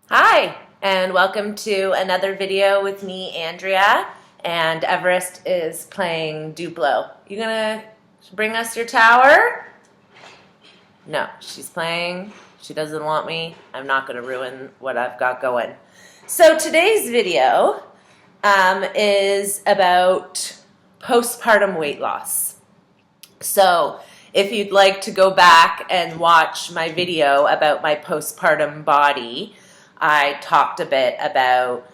Hi, and welcome to another video with me, Andrea, and Everest is playing Duplo. You gonna bring us your tower? No, she's playing. She doesn't want me. I'm not gonna ruin what I've got going. So today's video is about postpartum weight loss. So if you'd like to go back and watch my video about my postpartum body, I talked a bit about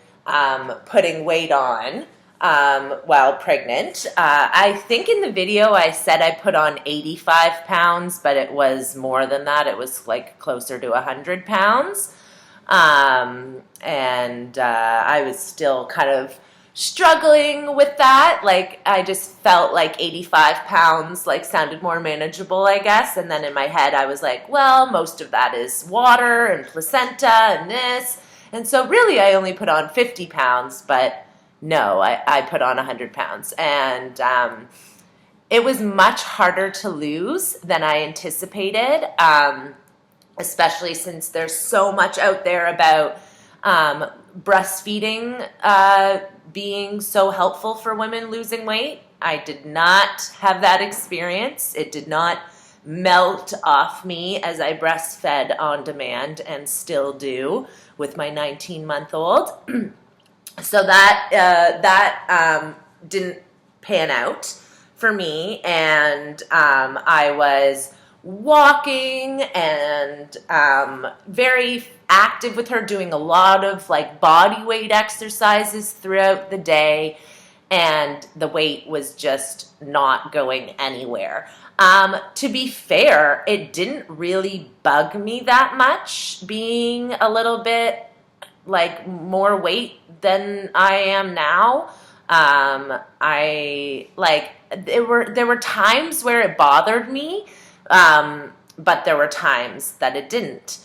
putting weight on while pregnant. I think in the video I said I put on 85 pounds, but it was more than that. It was like closer to 100 pounds. And I was still kind of struggling with that. Like, I just felt like 85 pounds like sounded more manageable, I guess. And then in my head I was like, well, most of that is water and placenta and this. And so really I only put on 50 pounds, but no, I put on 100 pounds. And it was much harder to lose than I anticipated, especially since there's so much out there about breastfeeding being so helpful for women losing weight. I did not have that experience. It did not melt off me as I breastfed on demand and still do with my 19-month-old. So that didn't pan out for me, and I was walking and very active with her, doing a lot of like body weight exercises throughout the day, and the weight was just not going anywhere. To be fair, it didn't really bug me that much being a little bit like more weight than I am now. There were times where it bothered me, but there were times that it didn't.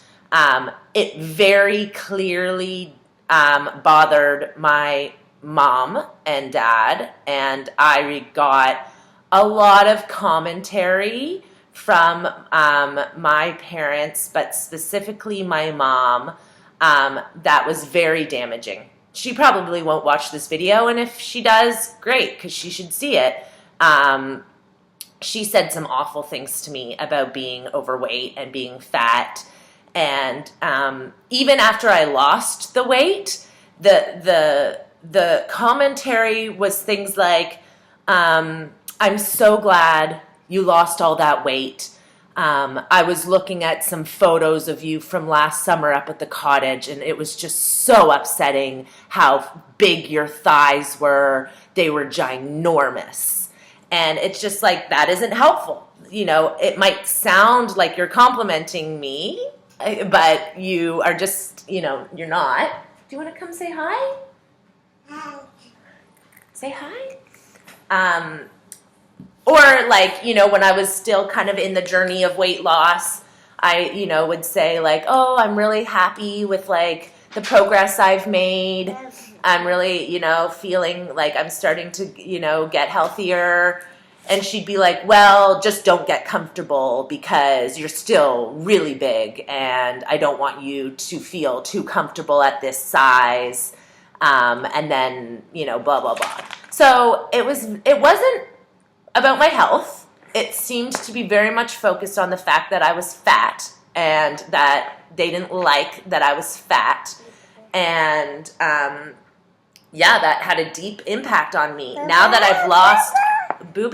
It very clearly bothered my mom and dad, and I got a lot of commentary from my parents, but specifically my mom, that was very damaging. She probably won't watch this video, and if she does, great, because she should see it. She said some awful things to me about being overweight and being fat. And even after I lost the weight, the commentary was things like, I'm so glad you lost all that weight. I was looking at some photos of you from last summer up at the cottage, and it was just so upsetting how big your thighs were. They were ginormous. And it's just like, that isn't helpful. You know, it might sound like you're complimenting me, but you are just, you're not. Do you want to come say hi? Hi. Say hi? Or like, when I was still kind of in the journey of weight loss, I, would say like, oh, I'm really happy with like the progress I've made. I'm really, feeling like I'm starting to, get healthier. And she'd be like, well, just don't get comfortable because you're still really big and I don't want you to feel too comfortable at this size. And then, blah, blah, blah. So it wasn't about my health. It seemed to be very much focused on the fact that I was fat and that they didn't like that I was fat. And that had a deep impact on me. Now that I've lost the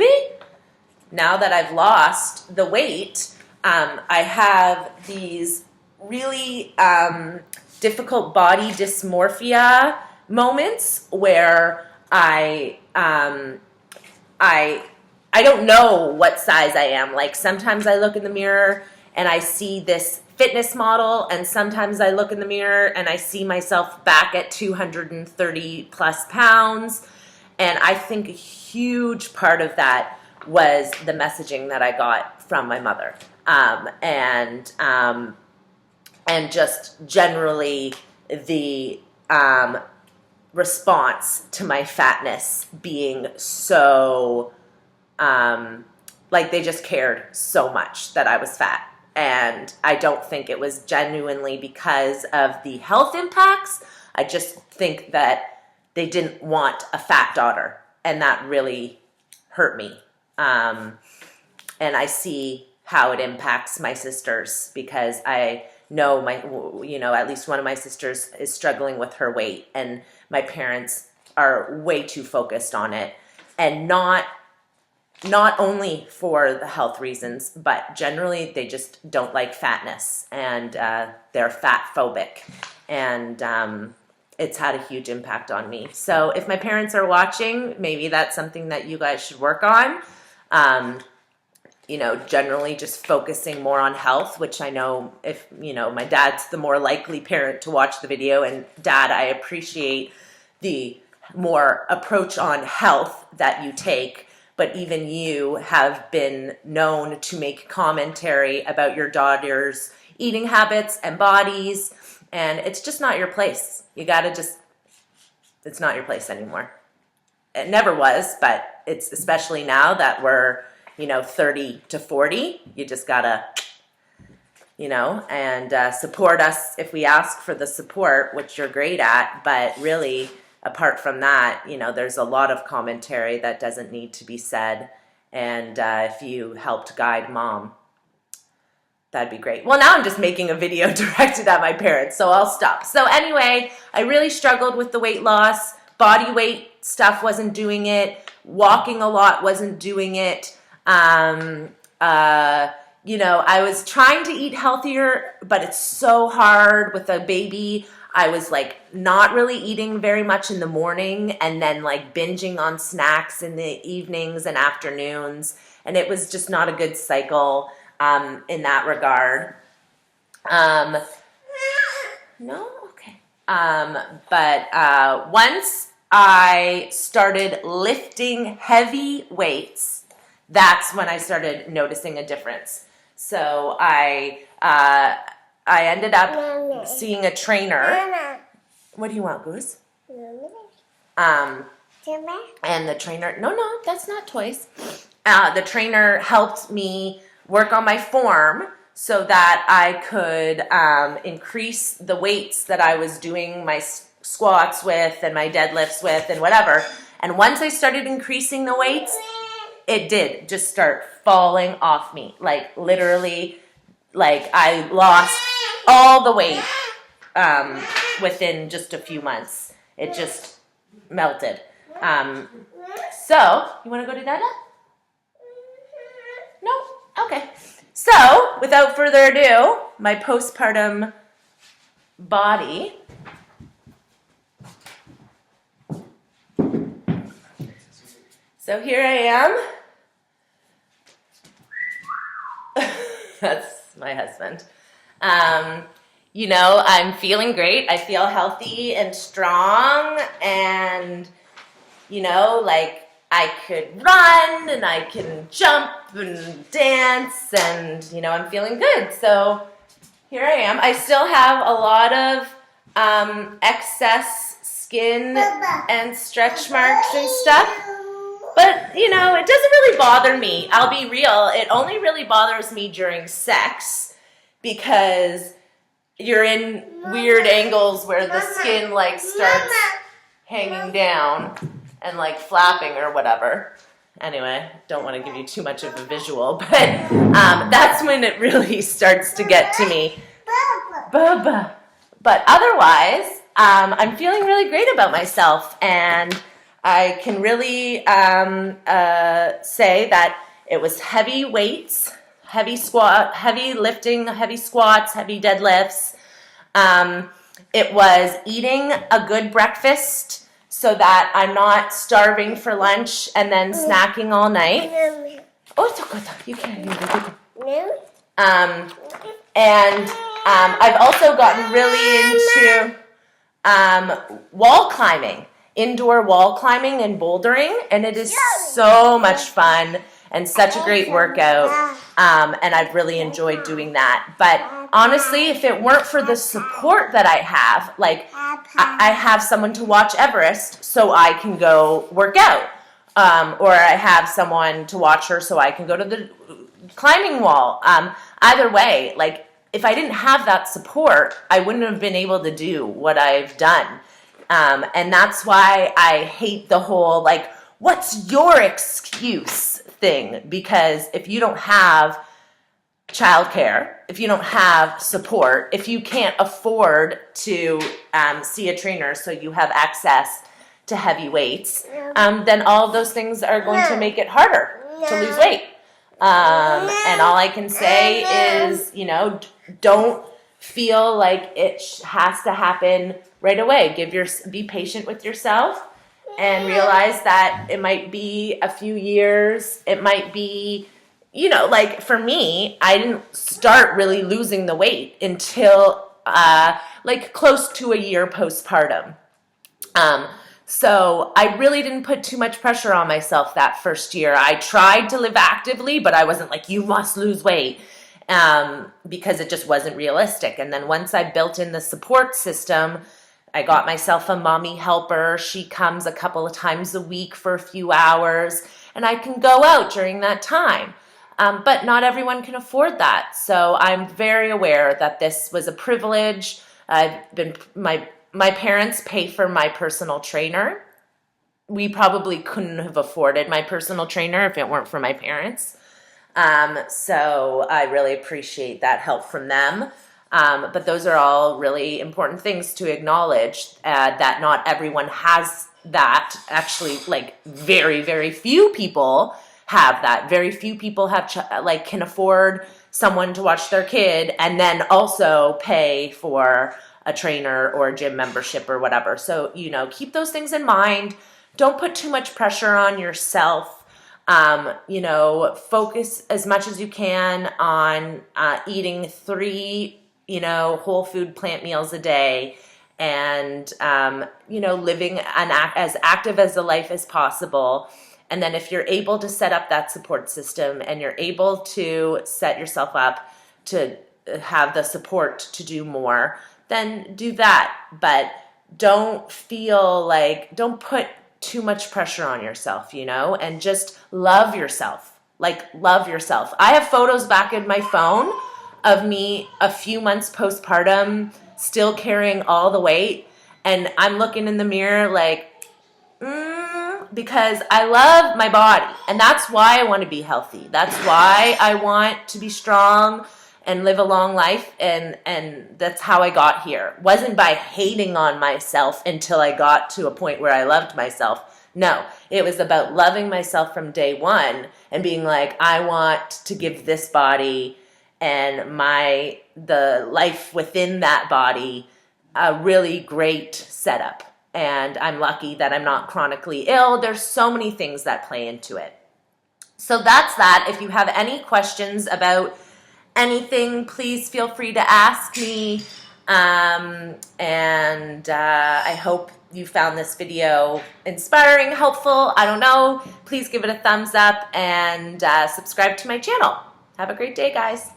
weight, I have these really difficult body dysmorphia moments where I don't know what size I am. Like, sometimes I look in the mirror and I see this fitness model, and sometimes I look in the mirror and I see myself back at 230 plus pounds. And I think a huge part of that was the messaging that I got from my mother. And just generally the response to my fatness being so, like, they just cared so much that I was fat. And I don't think it was genuinely because of the health impacts. I just think that they didn't want a fat daughter, and that really hurt me. And I see how it impacts my sisters, because I know at least one of my sisters is struggling with her weight, and my parents are way too focused on it, and not only for the health reasons, but generally they just don't like fatness, and they're fat phobic, and it's had a huge impact on me. So if my parents are watching, maybe that's something that you guys should work on. Generally just focusing more on health, which I know if, my dad's the more likely parent to watch the video, and Dad, I appreciate the more approach on health that you take. But even you have been known to make commentary about your daughter's eating habits and bodies, and it's just not your place. It's not your place anymore. It never was, but it's especially now that we're, 30 to 40, you just gotta, and support us if we ask for the support, which you're great at, but really, apart from that, there's a lot of commentary that doesn't need to be said. And if you helped guide Mom, that'd be great. Well, now I'm just making a video directed at my parents, so I'll stop. So anyway, I really struggled with the weight loss. Body weight stuff wasn't doing it. Walking a lot wasn't doing it. I was trying to eat healthier, but it's so hard with a baby. I was not really eating very much in the morning, and then binging on snacks in the evenings and afternoons. And it was just not a good cycle in that regard. No? Okay. But once I started lifting heavy weights, that's when I started noticing a difference. So I ended up seeing a trainer. What do you want, Goose? And the trainer, no, that's not toys. The trainer helped me work on my form so that I could increase the weights that I was doing my squats with and my deadlifts with and whatever. And once I started increasing the weights, it did just start falling off me. Literally, I lost all the weight within just a few months. It just melted. So, you want to go to Dada? No? Okay. So, without further ado, my postpartum body. So here I am. That's my husband. I'm feeling great. I feel healthy and strong, and, I could run and I can jump and dance, and, I'm feeling good. So here I am. I still have a lot of excess skin and stretch marks and stuff. But, it doesn't really bother me. I'll be real. It only really bothers me during sex, because you're in weird angles where the skin, starts hanging down and, flapping or whatever. Anyway, don't want to give you too much of a visual, but that's when it really starts to get to me. Bubba. But otherwise, I'm feeling really great about myself, and I can really say that it was heavy weights, heavy lifting, heavy squats, heavy deadlifts. It was eating a good breakfast so that I'm not starving for lunch and then snacking all night. Oh, it's okay. You can't. And I've also gotten really into wall climbing. Indoor wall climbing and bouldering, and it is so much fun and such a great workout, and I've really enjoyed doing that. But honestly, if it weren't for the support that I have, I have someone to watch Everest so I can go work out, or I have someone to watch her so I can go to climbing wall. Either way, like if I didn't have that support, I wouldn't have been able to do what I've done. And that's why I hate the whole like, what's your excuse thing? Because if you don't have childcare, if you don't have support, if you can't afford to see a trainer so you have access to heavy weights, then all of those things are going to make it harder to lose weight. And all I can say is, you know, don't feel like it has to happen right away. Be patient with yourself and realize that it might be a few years. It might be, you know, like for me, I didn't start really losing the weight until like close to a year postpartum. So I really didn't put too much pressure on myself that first year. I tried to live actively, but I wasn't like, you must lose weight, because it just wasn't realistic. And then once I built in the support system, I got myself a mommy helper. She comes a couple of times a week for a few hours, and I can go out during that time. But not everyone can afford that. So I'm very aware that this was a privilege. My parents pay for my personal trainer. We probably couldn't have afforded my personal trainer if it weren't for my parents. So I really appreciate that help from them. But those are all really important things to acknowledge, that not everyone has that. Actually, like very, very few people have that. Very few people have can afford someone to watch their kid and then also pay for a trainer or a gym membership or whatever. So, you know, keep those things in mind. Don't put too much pressure on yourself. You know, focus as much as you can on eating 3, you know, whole food plant meals a day, and, you know, living as active as a life as possible. And then if you're able to set up that support system and you're able to set yourself up to have the support to do more, then do that. But don't put too much pressure on yourself, you know, and just love yourself. Like, love yourself. I have photos back in my phone of me a few months postpartum, still carrying all the weight. And I'm looking in the mirror like, because I love my body. And that's why I want to be healthy. That's why I want to be strong and live a long life, and that's how I got here. It wasn't by hating on myself until I got to a point where I loved myself. No, it was about loving myself from day one and being like, I want to give this body and the life within that body a really great setup. And I'm lucky that I'm not chronically ill. There's so many things that play into it. So that's that. If you have any questions about anything, please feel free to ask me. I hope you found this video inspiring, helpful. I don't know. Please give it a thumbs up and subscribe to my channel. Have a great day, guys.